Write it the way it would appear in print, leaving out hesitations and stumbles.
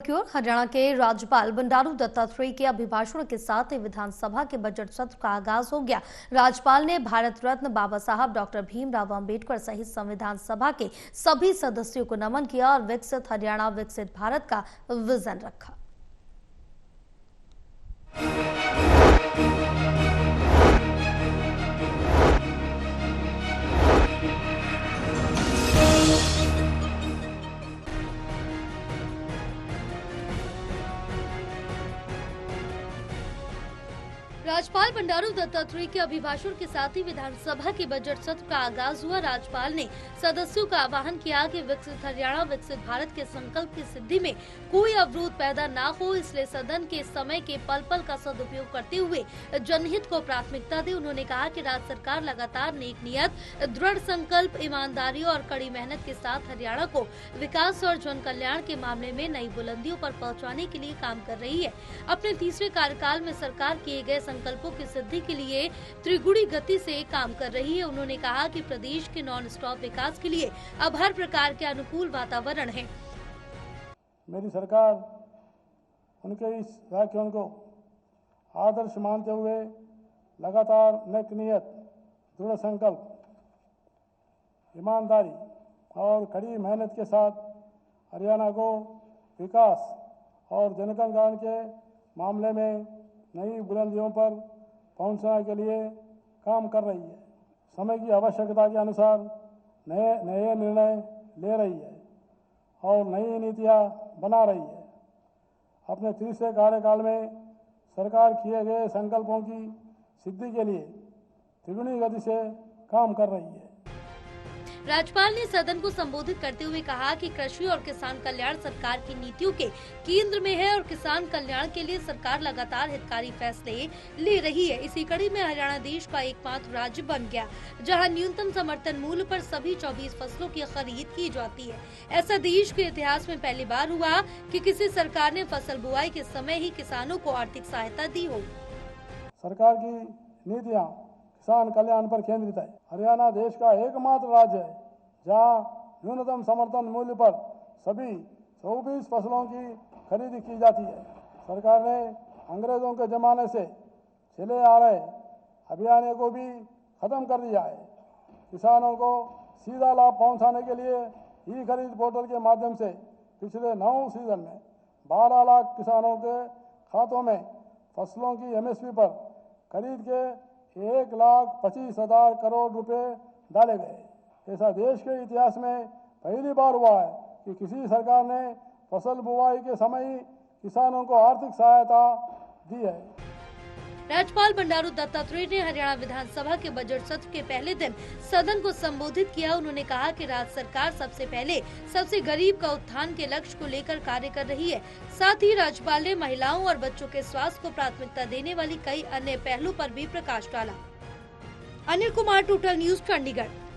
की ओर हरियाणा के राज्यपाल बंडारू दत्तात्रेय के अभिभाषण के साथ ही विधानसभा के बजट सत्र का आगाज हो गया। राज्यपाल ने भारत रत्न बाबा साहब डॉक्टर भीमराव अंबेडकर सहित संविधान सभा के सभी सदस्यों को नमन किया और विकसित हरियाणा विकसित भारत का विजन रखा। राज्यपाल बंडारू दत्तात्रेय के अभिभाषण के साथ ही विधानसभा के बजट सत्र का आगाज हुआ। राज्यपाल ने सदस्यों का आह्वान किया कि विकसित हरियाणा विकसित भारत के संकल्प की सिद्धि में कोई अवरोध पैदा न हो, इसलिए सदन के समय के पल पल का सदुपयोग करते हुए जनहित को प्राथमिकता दे। उन्होंने कहा कि राज्य सरकार लगातार नेक नियत, दृढ़ संकल्प, ईमानदारी और कड़ी मेहनत के साथ हरियाणा को विकास और जन कल्याण के मामले में नई बुलंदियों पर पहुँचाने के लिए काम कर रही है। अपने तीसरे कार्यकाल में सरकार किए गए संकल्पों की सिद्धि के लिए त्रिगुणी गति से काम कर रही है। उन्होंने कहा कि प्रदेश के नॉन स्टॉप विकास के लिए अब हर प्रकार के अनुकूल वातावरण है। मेरी सरकार उनके इस व्याख्यान को आदर्श मानते हुए लगातार नेक नियत, दृढ़ संकल्प, ईमानदारी और कड़ी मेहनत के साथ हरियाणा को विकास और जन कल्याण के मामले में नई बुलंदियों पर पहुंचने के लिए काम कर रही है। समय की आवश्यकता के अनुसार नए निर्णय ले रही है और नई नीतियां बना रही है। अपने तीसरे कार्यकाल में सरकार किए गए संकल्पों की सिद्धि के लिए त्रिगुणी गति से काम कर रही है। राज्यपाल ने सदन को संबोधित करते हुए कहा कि कृषि और किसान कल्याण सरकार की नीतियों के केंद्र में है और किसान कल्याण के लिए सरकार लगातार हितकारी फैसले ले रही है। इसी कड़ी में हरियाणा देश का एकमात्र राज्य बन गया जहां न्यूनतम समर्थन मूल्य पर सभी 24 फसलों की खरीद की जाती है। ऐसा देश के इतिहास में पहली बार हुआ कि किसी सरकार ने फसल बुआई के समय ही किसानों को आर्थिक सहायता दी हो। सरकार की नीतियाँ किसान कल्याण पर केंद्रित है। हरियाणा देश का एकमात्र राज्य है जहां न्यूनतम समर्थन मूल्य पर सभी 24 फसलों की खरीदी की जाती है। सरकार ने अंग्रेजों के जमाने से चले आ रहे अभियान को भी खत्म कर दिया है। किसानों को सीधा लाभ पहुंचाने के लिए ई खरीद पोर्टल के माध्यम से पिछले 9 सीजन में 12 लाख किसानों के खातों में फसलों की एमएसपी पर खरीद के 1,25,000 करोड़ रुपए डाले गए। ऐसा देश के इतिहास में पहली बार हुआ है कि किसी सरकार ने फसल बुवाई के समय ही किसानों को आर्थिक सहायता दी है। राज्यपाल बंडारू दत्तात्रेय ने हरियाणा विधानसभा के बजट सत्र के पहले दिन सदन को संबोधित किया। उन्होंने कहा कि राज्य सरकार सबसे पहले सबसे गरीब का उत्थान के लक्ष्य को लेकर कार्य कर रही है। साथ ही राज्यपाल ने महिलाओं और बच्चों के स्वास्थ्य को प्राथमिकता देने वाली कई अन्य पहलू पर भी प्रकाश डाला। Anil Kumar, total news, Chandigarh.